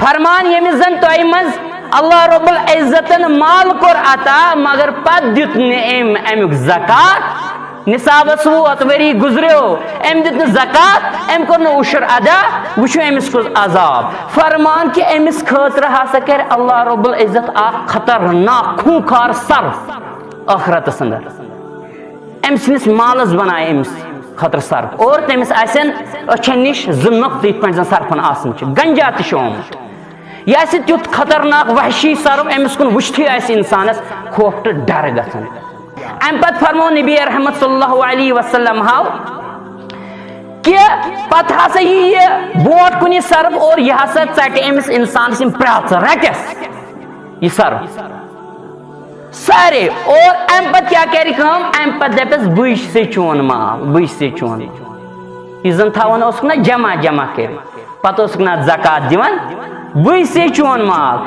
فرمان یمس زن تۄہہِ منٛز اللہ رب العزتن مال کوٚر عطا مگر پتہٕ دیُت نہٕ امیُک زکات نصابس ووت ؤری گُزریو أمۍ دیُت نہٕ زکات أمۍ کوٚر نہٕ اوشر ادا وٕچھو أمِس کُس عذاب فرمان کہِ أمِس خٲطرٕ ہسا کرِ اللہ رب العزت اکھ خطرناک خوٗنخار صرف ٲخرتس انٛدر أمۍ سٕنٛدِس مالس بنایہِ أمِس خٲطرٕ صرف اور تٔمِس آسن أچھن نِش زٕ نۄقطہٕ یِتھ پٲٹھۍ زن صرفن آسان چھِ گنجا تہِ چھُ آمُت یہِ آسہِ تیُتھ خطرناک وحشی صرف أمِس کُن وٕچھتھٕے آسہِ انسانس خوف تہٕ ڈر گژھان امہِ پتہٕ فرمو نبی رحمت صلی اللہ علیہ وسلم ہاو کہ پتہٕ ہسا یی یہِ برونٛٹھ کُن یہِ صرف اور یہِ ہسا ژٹہِ أمِس انسانس یِم پرٛاژٕ رٹٮ۪س یہِ صرف سارے اور امہِ پتہٕ کیٛاہ کرِ کٲم امہِ پتہٕ دپٮ۪س بٕے چھُسے چون مال بٕے چھُسے چون یہِ زن تھاوان اوسُکھ نا جمع کٔرِتھ پتہٕ اوسُکھ نا زکات دِوان بٕے چھُسے چون مال